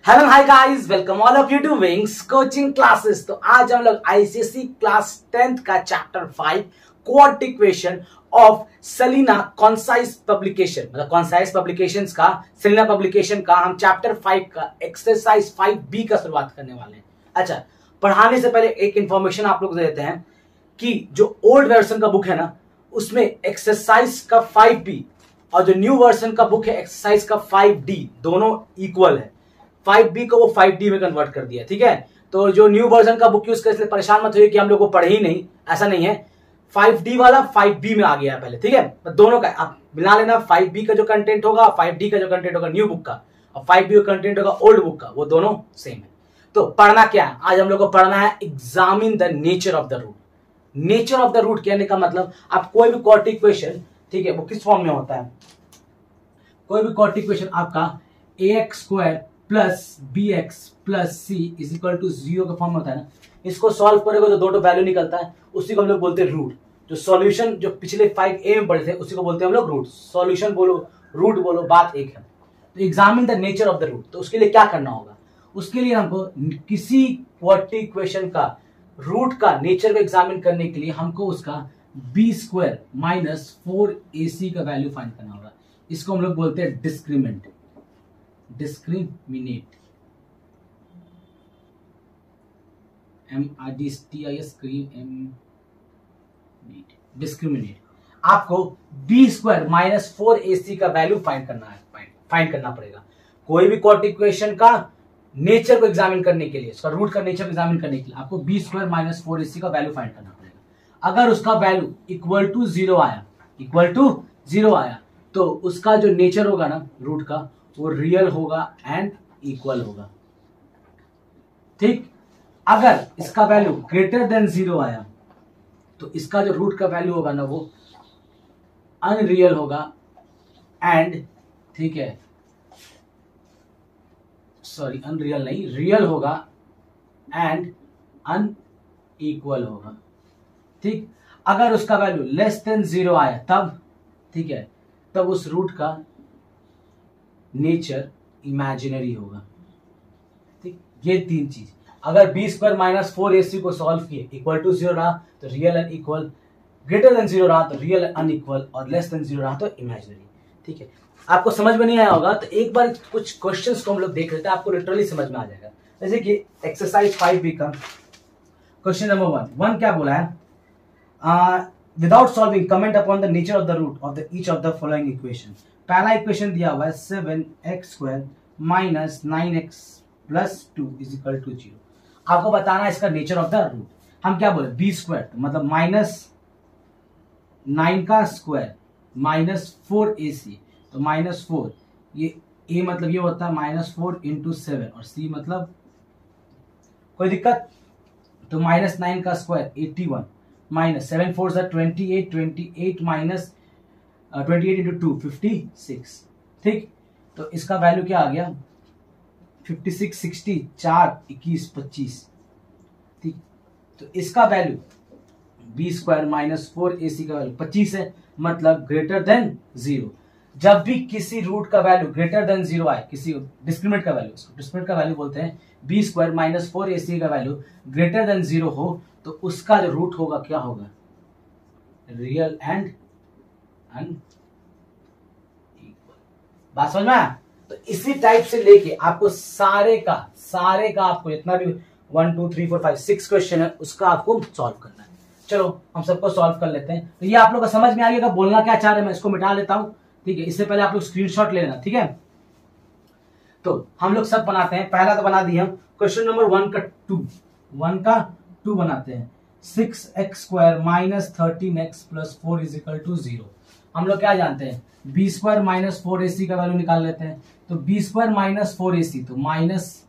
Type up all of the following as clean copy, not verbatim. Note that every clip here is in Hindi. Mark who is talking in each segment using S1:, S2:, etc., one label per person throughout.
S1: Hello hi guys, welcome all of you to Wings coaching classes. तो आज हम लोग आईसीएसई क्लास 10th का chapter 5 quadratic equation of Selina concise publication, मतलब कॉन्साइज पब्लिकेशंस का सेलिना पब्लिकेशन का हम चैप्टर 5 का एक्सरसाइज 5B का शुरुआत करने वाले हैं। अच्छा, पढ़ाने से पहले एक इंफॉर्मेशन आप लोग दे देते हैं कि जो ओल्ड वर्जन का बुक है ना, उसमें एक्सरसाइज का 5B और जो न्यू वर्जन का बुक है एक्सरसाइज का 5D दोनों इक्वल है। 5B को वो 5D में कन्वर्ट कर दिया, ठीक है। तो जो न्यू वर्जन का बुक यूज कर, इसलिए परेशान मत होइए कि हम लोग को पढ़े ही नहीं, ऐसा नहीं है। 5D वाला 5B में आ गया है पहले, ठीक है। तो दोनों का आप मिला लेना, 5B का जो कंटेंट होगा, 5D का जो कंटेंट होगा न्यू बुक का, और 5B का कंटेंट होगा ओल्ड बुक का, वो दोनों सेम है। तो पढ़ना क्या है आज हम लोग को? पढ़ना है examine the nature of the root. Nature of the root कहने का मतलब आप कोई भी क्वाड्रेटिक इक्वेशन, ठीक है, वो किस फॉर्म में होता है? कोई भी क्वाड्रेटिक इक्वेशन आपका ax² plus bx plus c is equal to 0 का फॉर्म होता है ना, इसको सॉल्व करेगा तो दो वैल्यू निकलता है, उसी को हम लोग बोलते हैं रूट। जो सॉल्यूशन जो पिछले 5A में पढ़े थे उसी को बोलते हैं हम लोग रूट। सॉल्यूशन बोलो, रूट बोलो, बात एक है। तो examine the nature of the root, तो उसके लिए क्या करना होगा? उसके लिए हमको किसी क्वाड्रेटिक इक्वेशन का रूट का नेचर को एग्जामिन करने के लिए हमको उसका b² माइनस 4ac का वैल्यू फाइंड करना होगा। इसको हम लोग बोलते हैं डिस्क्रिमिनेट। डिस्क्रिमिनेट। आपको b² माइनस 4ac का वैल्यू फाइंड करना पड़ेगा। कोई भी क्वाड्रेटिक इक्वेशन का नेचर को एग्जामिन करने के लिए, उसका रूट का नेचर को एग्जामिन करने के लिए आपको b² माइनस 4ac का वैल्यू फाइंड करना पड़ेगा। अगर उसका वैल्यू इक्वल टू 0 आया, तो उसका जो नेचर होगा ना रूट का, वो रियल होगा एंड इक्वल होगा, ठीक। अगर इसका वैल्यू ग्रेटर देन 0 आया तो इसका जो रूट का वैल्यू होगा ना वो अनरियल होगा एंड, ठीक है, सॉरी अनरियल नहीं, रियल होगा एंड अनइक्वल होगा, ठीक। अगर उसका वैल्यू लेस देन 0 आया तब, ठीक है, तब उस रूट का नेचर इमेजिनरी होगा, ठीक। ये तीन चीज, अगर b² माइनस 4ac को सॉल्व किए, इक्वल टू 0 रहा तो real and equal, greater than 0 रहा तो रियल एंड अनइक्वल, और लेस देन 0 रहा तो इमेजिनरी, ठीक है। आपको समझ में नहीं आया होगा तो एक बार कुछ क्वेश्चंस को हम लोग देख लेते हैं, आपको लिटरली समझ में आ जाएगा। जैसे कि एक्सरसाइज 5B का क्वेश्चन नंबर 1 क्या बोला है? Without solving comment upon the nature of the root of the each of the following equation. पहला इक्वेशन दिया हुआ है 7x² minus 9x plus 2 is equal to 0। आपको बताना है इसका नेचर ऑफ द रूट। हम क्या बोले? b² मतलब माइनस 9 का स्क्वायर माइनस 4ac, तो माइनस 4, ये a मतलब ये होता है माइनस 4 इंटू 7, और c मतलब कोई दिक्कत, तो माइनस 9 का स्क्वायर 81 माइनस 7 4 28 माइनस 28 इंटू 2 56, ठीक। तो इसका वैल्यू क्या आ गया? 56 60 4 21 25, ठीक। तो इसका वैल्यू b² माइनस 4ac का वैल्यू 25 है, मतलब ग्रेटर देन 0। जब भी किसी रूट का वैल्यू ग्रेटर देन 0 आए, किसी डिस्क्रिमिनेंट का वैल्यू, उसको डिस्क्रिमिनेंट का वैल्यू बोलते हैं, b² माइनस 4ac का वैल्यू ग्रेटर देन 0 हो तो उसका जो रूट होगा क्या होगा? Real and unequal. बात समझ में आया? तो इसी टाइप से लेके आपको सारे का आपको जितना भी 1 2 3 4 5 6 क्वेश्चन है उसका आपको सॉल्व करना है। चलो हम सबको सॉल्व कर लेते हैं। तो ये आप लोग को समझ में आ गया बोलना क्या चाह रहे हैं, मैं इसको मिटा लेता हूं, ठीक है। इससे पहले आप लोग स्क्रीनशॉट ले लेना, ठीक है। तो हम लोग सब बनाते हैं। पहला तो बना दिया हम क्वेश्चन नंबर 1 का 2 बनाते हैं। 6x² minus 13x plus 4 is equal to 0। हम लोग क्या जानते हैं? b² माइनस 4ac का वैल्यू निकाल लेते हैं। तो b² माइनस 4ac, तो माइनस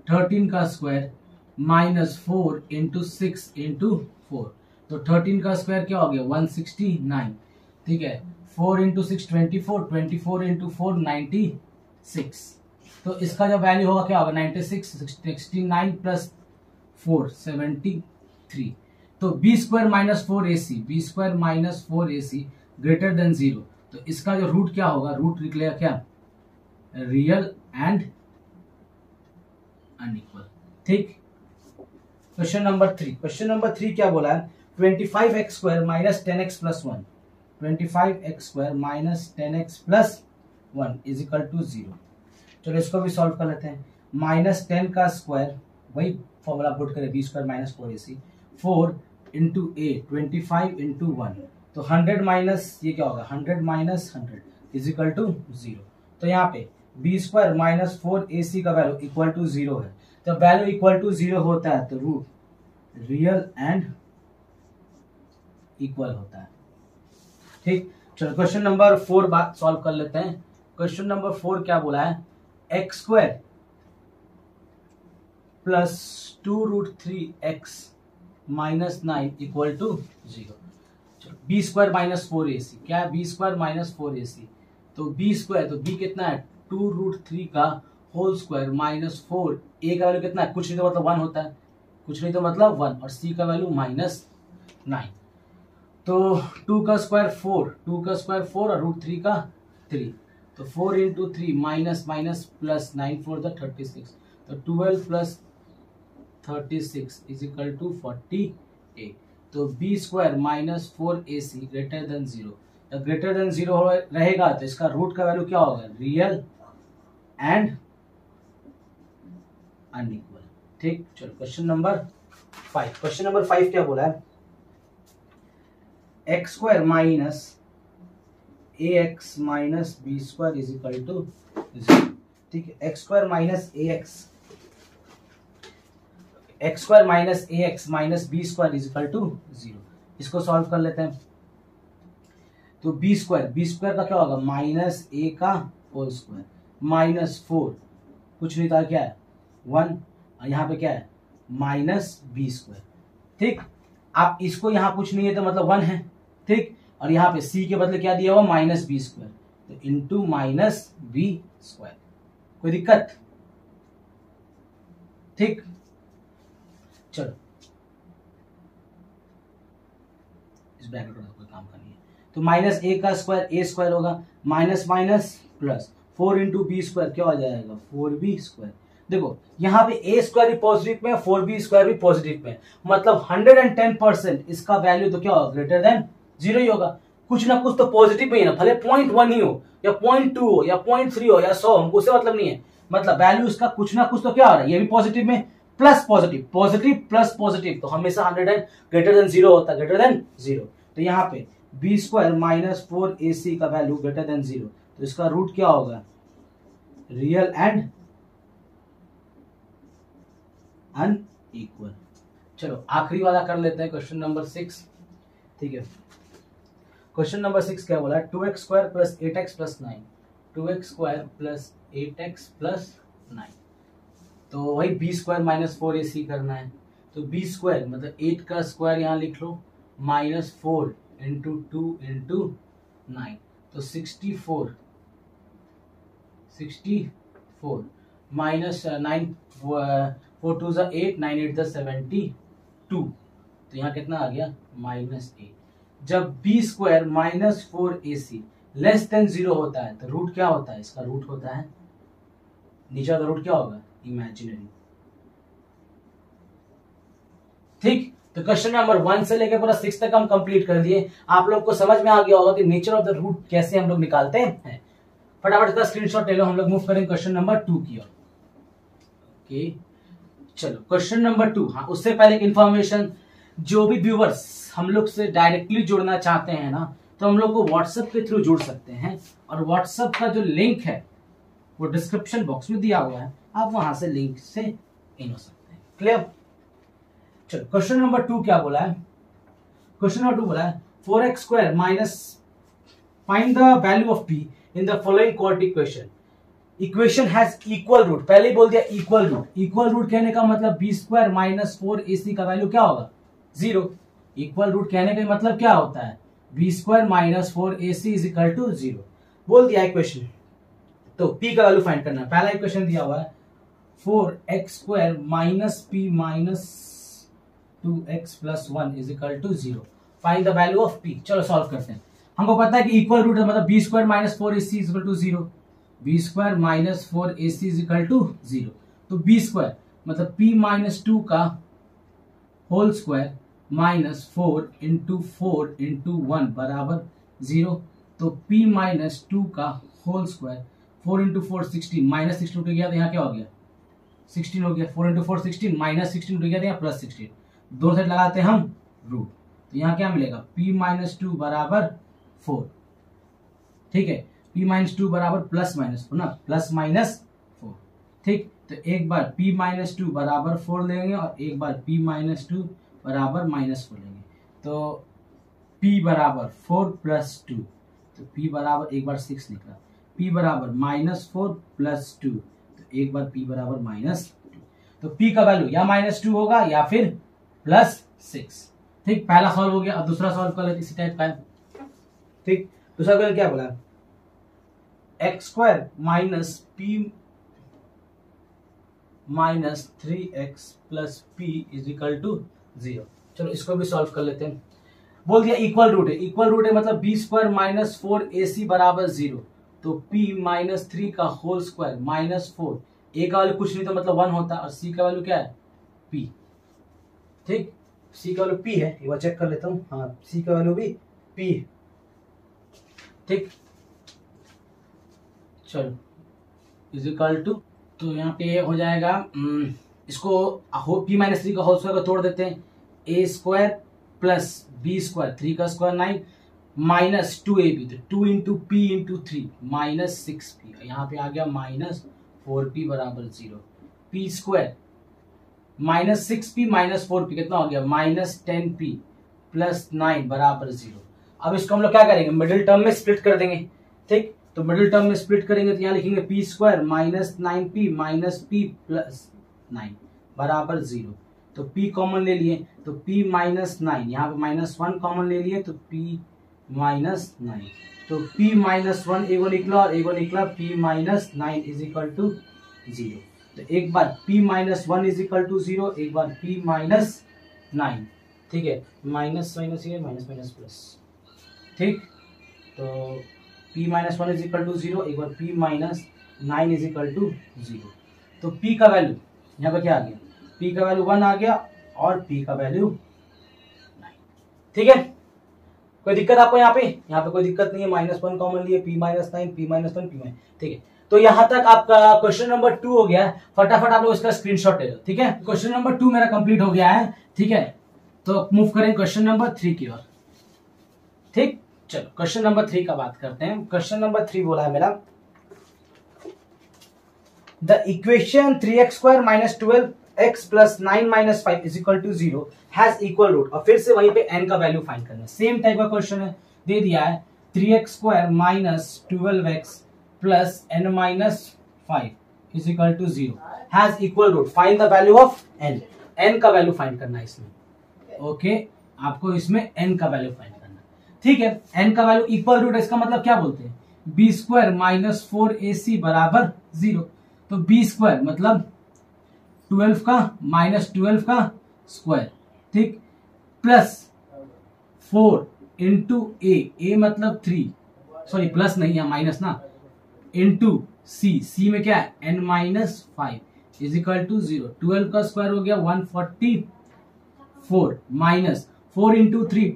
S1: 13 का स्क्वायर माइनस 4 इंटू 6 इंटू 4, तो 13 का स्क्वायर क्या हो गया? 169, ठीक है। 4 इंटू 6 24 इंटू 4 96, तो इसका जो वैल्यू होगा क्या होगा? 96 69 प्लस 4 73। तो b² minus 4ac greater than 0, तो इसका जो रूट क्या होगा? रूट निकलेगा क्या? Real and unequal. ठीक, क्वेश्चन नंबर 3 क्या बोला है, 25x² minus 10x plus 1, 25x² minus 10x plus 1 is equal to 0। चलो इसको भी सॉल्व कर लेते हैं। माइनस 10 का स्क्वायर, वही फॉर्मूला पुट करें, b² माइनस 4ac, 4 इंटू ए, 25 इंटू 1, तो 100 माइनस ये क्या होगा, 100 माइनस 100 इज इक्वल टू 0। तो यहाँ पे b² माइनस 4ac का वैल्यू इक्वल टू 0 है। जब वैल्यू इक्वल टू 0 होता है तो रूट रियल एंड इक्वल होता है। ठीक, चलो क्वेश्चन नंबर 4 बात सॉल्व कर लेते हैं। क्वेश्चन नंबर 4 क्या बोला है, x² plus 2√3x minus 9 equal to 0। चलो b² माइनस 4ac, क्या है b² माइनस 4ac, तो b² तो b कितना है 2√3 का होल स्क्वायर माइनस 4, a का वैल्यू कितना है, कुछ नहीं तो मतलब 1 होता है, कुछ नहीं तो मतलब 1, और c का वैल्यू माइनस 9। तो 2 का स्क्वायर 4, 2 का स्क्वायर 4 और √3 का 3, तो 4 into 3 minus minus plus 9 4 the 36, तो 12 प्लस 36 इज इक्वल टू 48। तो b² minus 4ac greater than 0, जब ग्रेटर देन 0 रहेगा तो इसका रूट का वैल्यू क्या होगा, रियल एंड अनइक्वल। ठीक, चलो क्वेश्चन नंबर 5। क्वेश्चन नंबर 5 क्या बोला है, x² minus ax minus b² is equal to 0। ठीक है, x² minus ax minus b² is equal to 0। इसको सॉल्व कर लेते हैं। तो b² का क्या होगा, माइनस a का होल स्क्वायर माइनस 4, कुछ नहीं था क्या है 1, और यहाँ पे क्या है माइनस b²। ठीक, आप इसको यहाँ कुछ नहीं है तो मतलब 1 है। ठीक, और यहाँ पे c के बदले क्या दिया हुआ माइनस b², तो इंटू माइनस b², कोई दिक्कत। ठीक, चलो इस ब्रैकेट में कोई काम करनी है, तो माइनस a का स्क्वायर a² होगा, minus minus plus 4 into b² क्या हो जाएगा 4b²। देखो यहाँ पे a² भी पॉजिटिव में, 4b² भी पॉजिटिव में, मतलब 110% इसका वैल्यू तो क्या होगा ग्रेटर देन 0 ही होगा। कुछ ना कुछ तो पॉजिटिव में ही ना, भले 0.1 ही हो या 0.2 हो या 0.3 हो या 100, हमको उससे मतलब नहीं है, मतलब वैल्यू इसका कुछ ना कुछ तो क्या हो रहा है, ये भी पॉजिटिव में plus positive, positive plus positive, तो हमेशा 100 ग्रेटर देन 0 होता है, ग्रेटर देन 0। तो यहाँ पे b² माइनस 4ac का वैल्यू ग्रेटर देन 0, तो इसका रूट क्या होगा रियल एंड अनइक्वल। चलो आखिरी वाला कर लेते हैं, क्वेश्चन नंबर 6। ठीक है, क्वेश्चन नंबर 6 क्या बोला, 2x² plus 8x plus 9, 2x² plus 8x plus 9, तो वही b² माइनस 4ac करना है। तो b² मतलब 8 का स्क्वायर यहाँ लिख लो माइनस 4 इंटू 2 इंटू 9, तो 64 माइनस 9, 4 2 ज़ा 8, 9 8 ज़ा 72, तो यहाँ कितना आ गया माइनस 8। जब b² minus 4ac less than 0 होता है तो रूट क्या होता है, इसका रूट होता है नीचे का रूट क्या होगा इमेजिनरी। ठीक, तो क्वेश्चन नंबर 1 से लेकर पूरा 6 तक हम कंप्लीट कर दिए। आप लोग को समझ में आ गया होगा कि नेचर ऑफ द रूट कैसे हम लोग निकालते हैं। फटाफट इसका स्क्रीनशॉट ले लो, हम लोग मूव करेंगे क्वेश्चन नंबर 2 की ओर। ओके, चलो क्वेश्चन नंबर 2। हाँ, उससे पहले इन्फॉर्मेशन, जो भी व्यूअर्स हम लोग से डायरेक्टली जुड़ना चाहते हैं ना, तो हम लोग को व्हाट्सएप के थ्रू जुड़ सकते हैं, और व्हाट्सएप का जो लिंक है वो डिस्क्रिप्शन बॉक्स में दिया हुआ है, आप वहां से लिंक से इन हो सकते हैं। क्लियर। चलो क्वेश्चन नंबर 2 क्या बोला है, क्वेश्चन नंबर 2 बोला है 4x² minus find the value of p in the following quadratic equation. Equation has equal root, पहले ही बोल दिया इक्वल रूट। इक्वल रूट कहने का मतलब b² माइनस 4ac का वैल्यू क्या होगा 0। इक्वल रूट कहने का मतलब क्या होता है b² minus 4ac is equal to 0, बोल दिया इक्वेशन। तो p का वैल्यू फाइंड करना है। पहला इक्वेशन दिया हुआ है 4x² minus p minus 2x plus 1 is equal to 0, find the value of p। चलो सॉल्व करते हैं। हमको पता है कि इक्वल रूट मतलब b² minus 4ac is equal to 0, B square minus 4ac is equal to 0। तो बी स्क्वायर मतलब p माइनस 2 का whole square minus 4 into 4 into 1 बराबर 0। तो p माइनस 2 का होल स्क्वायर 4 इंटू 4 16 माइनस 16 उठ गया तो यहाँ क्या हो गया 16 हो गया। 4 इंटू 4 16 माइनस 16 उठ गया तो यहाँ प्लस 16। दोनों साइड लगाते हैं हम रूट, तो यहाँ क्या मिलेगा p माइनस 2 बराबर 4। ठीक है, p माइनस 2 बराबर प्लस माइनस 4 ना, प्लस माइनस 4। ठीक, तो एक बार p माइनस 2 बराबर 4 लेंगे और एक बार p माइनस 2 बराबर माइनस 4 लेंगे। तो p बराबर 4 प्लस 2, तो p बराबर एक बार 6 निकला, p बराबर माइनस 4 प्लस 2, तो एक बार p बराबर माइनस 2। तो p का वैल्यू या माइनस 2 होगा या फिर प्लस 6। ठीक, पहला सॉल्व हो गया। अब दूसरा सॉल्व कर लेते इसी टाइप का है। ठीक, दूसरा क्वेश्चन क्या बोला, x square minus p minus 3x plus p is equal to 0। चलो इसको भी सॉल्व कर लेते हैं। बोल दिया इक्वल रूट है, इक्वल रूट है मतलब बी स्क्वायर माइनस 4ac बराबर 0। तो p माइनस 3 का होल स्क्वायर माइनस 4, a का वैल्यू कुछ नहीं तो मतलब 1 होता, और c का वैल्यू क्या है p। ठीक, c का वैल्यू p है, एक बार चेक कर लेता हूँ। हाँ, c का वैल्यू भी p है। ठीक, चलो इज इक्वल टू, तो यहाँ पे हो जाएगा इसको p माइनस 3 का होल स्क्वायर को तोड़ देते हैं, a square plus B square 3 का स्क्वायर 9 माइनस 2ab, तो 2 into P into 3 minus 6p, यहाँ पे आ गया माइनस 4p बराबर 0। p square minus 6p minus 4p कितना हो गया माइनस 10p प्लस 9 बराबर 0। अब इसको हम लोग क्या करेंगे, मिडिल टर्म में स्प्लिट कर देंगे। ठीक, तो मिडिल टर्म में स्प्लिट करेंगे तो यहाँ लिखेंगे p square minus 9p minus p plus 9 बराबर 0। तो p कॉमन ले लिए तो p माइनस 9, यहाँ पे माइनस 1 कॉमन ले लिए तो p माइनस 9। तो p माइनस 1 एगो निकला और एगो निकला p minus 9 is equal to 0। तो एक बार p minus 1 is equal to 0, एक बार p माइनस 9। ठीक है, माइनस माइनस ये माइनस माइनस प्लस। ठीक, तो p minus 1 is equal to 0, एक बार p minus 9 is equal to 0। तो p का वैल्यू यहाँ पे क्या आ गया, p का वैल्यू 1 आ गया और p का वैल्यू 9। ठीक है, कोई दिक्कत आपको यहाँ पे कोई दिक्कत नहीं है। माइनस 1 कॉमन लिए, p minus 9 p minus 1 p minus. ठीक है, तो यहाँ तक आपका क्वेश्चन नंबर 2 हो गया है। फटाफट आप लोग इसका स्क्रीनशॉट ले लो। ठीक है, क्वेश्चन नंबर 2 मेरा कंप्लीट हो गया है। ठीक है, तो मूव करें क्वेश्चन नंबर 3 की ओर। ठीक, चलो क्वेश्चन नंबर 3 का बात करते हैं। क्वेश्चन नंबर 3 बोला है मेरा, the equation 3x square minus 12x plus 9 minus 5 is equal to 0 has equal root. और फिर से वहीं पे n का वैल्यू फाइंड करना है। सेम टाइप का क्वेश्चन है, दे दिया है 3x square minus 12x plus n minus 5 is equal to 0 has equal root. Find the value of n, n का वैल्यू फाइंड करना है इसमें। ओके, आपको इसमें n का वैल्यू फाइंड करना है। ठीक है, n का वैल्यू इक्वल रूट, इसका मतलब क्या बोलते हैं, बी स्क्वायर माइनस 4ac बराबर 0। तो बी स्क्वायर मतलब 12 का माइनस 12 का स्क्वायर, ठीक, प्लस 4 इंटू ए मतलब 3, सॉरी प्लस नहीं है माइनस ना, इंटू सी में क्या है n minus 5 is equal to 0। 12 का स्क्वायर हो गया 144 माइनस 4 इंटू 3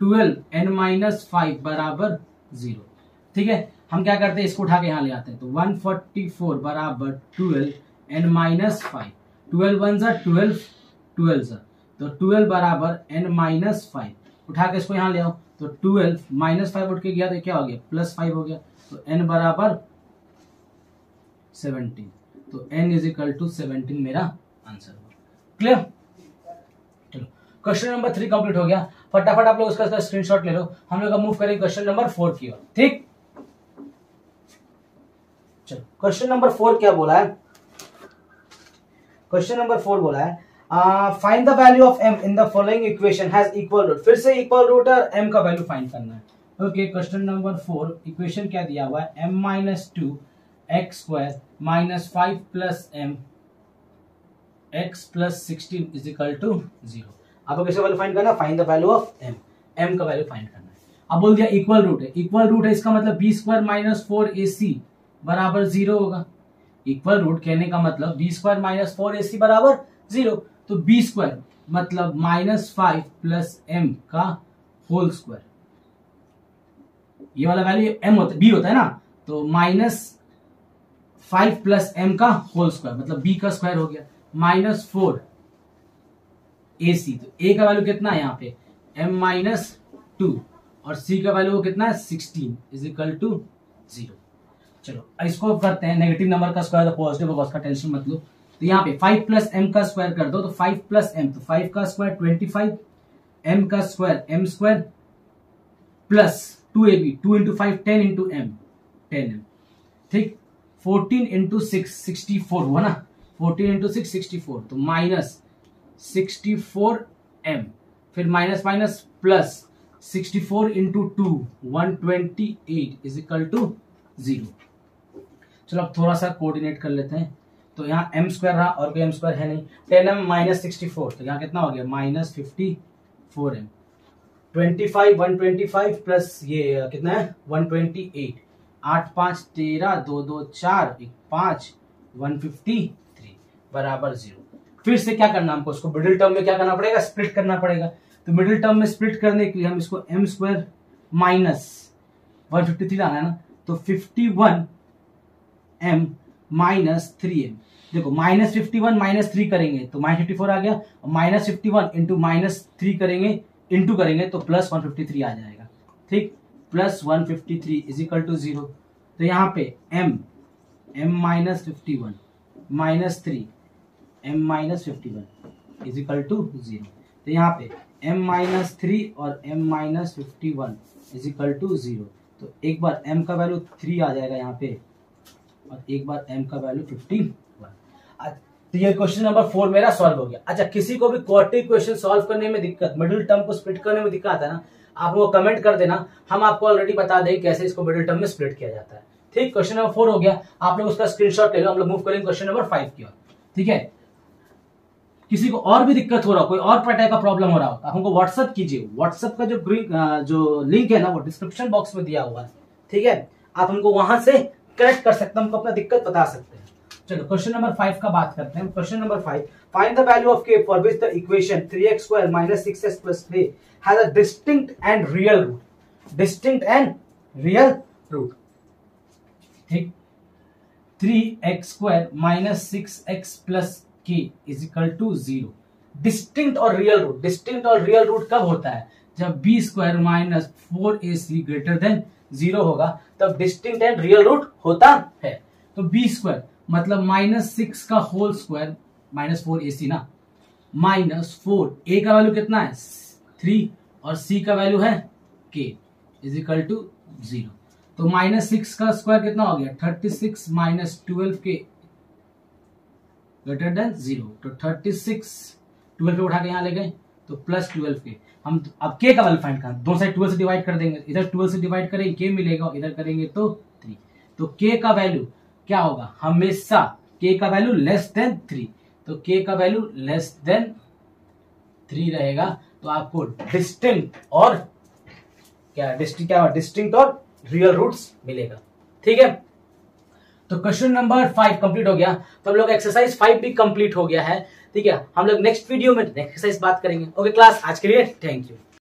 S1: 12 n माइनस 5 बराबर 0। ठीक है, हम क्या करते हैं, इसको उठा के यहाँ ले आते हैं। तो 144 बराबर 12 n माइनस 5, 12 1 जा 12 12 जा, तो 12 बराबर n माइनस 5। उठा के इसको यहाँ ले आओ, तो 12 माइनस 5 उठ के गया तो क्या हो गया प्लस 5 हो गया, तो n बराबर 17। तो n इज इक्वल टू 17 मेरा आंसर हुआ। क्लियर, चलो क्वेश्चन नंबर 3 कंप्लीट हो गया। फटाफट आप लोग उसका स्क्रीनशॉट ले लो। हम लोग मूव करेंगे क्वेश्चन नंबर 4 की ओर। ठीक, चलो क्वेश्चन नंबर 4 क्या बोला है, क्वेश्चन नंबर 4 बोला है find the value of m in the following equation has equal root. फिर से इक्वल रूट और m का वैल्यू फाइंड करना है। ओके, क्वेश्चन नंबर 4 इक्वेशन क्या दिया हुआ है, m minus 2 x square minus 5 plus m x plus 16 is equal to 0। आपको कैसे वैल्यू फाइंड करना है, find the value of m, m का वैल्यू फाइंड करना है। अब बोल दिया इक्वल रूट है, इक्वल रूट है इसका मतलब बी स्क्वायर माइनस 4ac बराबर 0 होगा। इक्वल रूट कहने का मतलब बी स्क्वायर माइनस 4ac बराबर 0, तो बी स्क्वायर मतलब -5 प्लस m का होल स्क्वायर, ये वाला वैल्यू m होता है, b होता है ना, तो -5 प्लस m का होल स्क्वायर मतलब b का स्क्वायर हो गया, -4 ac, तो a का वैल्यू कितना है यहाँ पे m-2 और c का वैल्यू कितना है 16 इज इक्वल टू 0। चलो इसको करते हैं, नेगेटिव नंबर का स्क्वायर तो पॉजिटिव होगा, उसका टेंशन मत लो। तो यहाँ पे 5 प्लस m का स्क्वायर कर दो, तो 5 प्लस m, तो 5 का स्क्वायर 25, m का square m square plus 2ab, 2 into 5 10 into m 10m, ठीक। 14 इंटू 6 64 हुआ ना, 14 इंटू 6 64, तो -64m, फिर minus minus plus 64 into 2 128 is equal to 0। चलो अब थोड़ा सा कोऑर्डिनेट कर लेते हैं, तो यहाँ m स्क्वायर रहा और कोई m स्क्वायर है नहीं, 10m माइनस 64, तो यहाँ कितना हो गया -54m, 25 125 प्लस ये कितना है 128, 8 5 13 2 2 4 1 5 153 बराबर 0। फिर से क्या करना हमको, उसको मिडिल टर्म में क्या करना पड़ेगा, स्प्लिट करना पड़ेगा। तो मिडिल टर्म में स्प्लिट करने के लिए हम इसको m स्क्वायर माइनस 153 लाना है ना, तो 51m माइनस 3m, देखो -51 -3 करेंगे तो -54 आ गया, और -51 इंटू -3 करेंगे इंटू करेंगे तो +153 आ जाएगा, ठीक, +153 इज इक्वल टू 0। तो यहाँ पे m minus 51 minus 3 m minus 51 is equal to 0। तो यहाँ पे m माइनस 3 और m minus 51 is equal to 0। तो एक बार m का वैल्यू 3 आ जाएगा यहाँ पे, और एक बार m का वैल्यू 51। तो ये क्वेश्चन नंबर 4 मेरा सॉल्व हो गया। अच्छा, किसी को भी क्वाड्रेटिक क्वेश्चन सॉल्व करने में दिक्कत, मिडिल टर्म को स्प्लिट करने में दिक्कत आता है ना, आप वो कमेंट कर देना, हम आपको ऑलरेडी बता दें कैसे इसको मिडिल टर्म में स्प्लिट किया जाता है, ठीक। क्वेश्चन नंबर 4 हो गया, आप लोग उसका स्क्रीनशॉट ले लो, हम लोग मूव करेंगे क्वेश्चन नंबर 5 की ओर, ठीक है। किसी को और भी दिक्कत हो रहा हो, कोई और टाइप का प्रॉब्लम हो रहा हो, आप हमको व्हाट्सअप कीजिए। व्हाट्सअप का जो लिंक है ना वो डिस्क्रिप्शन बॉक्स में दिया हुआ है, ठीक है, आप हमको वहां से कनेक्ट कर सकते हैं, हमको अपना दिक्कत बता सकते हैं। चलो क्वेश्चन नंबर 5 का बात करते हैं। Question number 5, find the value of k for which the equation 3x square minus 6x plus 3 has a distinct and real root, distinct and real root, ठीक। 3x square minus 6x plus k is equal to 0। Distinct और रियल रूट, डिस्टिंक्ट और रियल रूट कब होता है, जब b square minus 4ac greater than 0 होगा, तब डिस्टिंक्ट एंड रियल रूट होता है। तो b स्क्वायर मतलब -6 का होल स्क्वायर -4ac ना, -4, a का वैल्यू कितना है 3 और c का वैल्यू है k इज इक्वल टू 0। तो -6 का स्क्वायर कितना हो गया 36 माइनस 12k ग्रेटर देन 0, तो 36 12 पे उठा के यहाँ ले गए तो +12k। हम अब k का वैल्यू फाइंड करना, दोनों साइड 12 से डिवाइड कर देंगे, इधर 12 से डिवाइड करेंगे k मिलेगा, इधर करेंगे तो 3। तो k का वैल्यू क्या होगा, हमेशा k का वैल्यू लेस देन 3, तो k का वैल्यू लेस देन 3 रहेगा, तो आपको डिस्टिंक्ट और डिस्टिंक्ट और रियल रूट्स मिलेगा, ठीक है। तो क्वेश्चन नंबर 5 कंप्लीट हो गया, तो हम लोग एक्सरसाइज 5 भी कंप्लीट हो गया है, ठीक है। हम लोग नेक्स्ट वीडियो में एक्सरसाइज बात करेंगे। ओके क्लास, आज के लिए थैंक यू।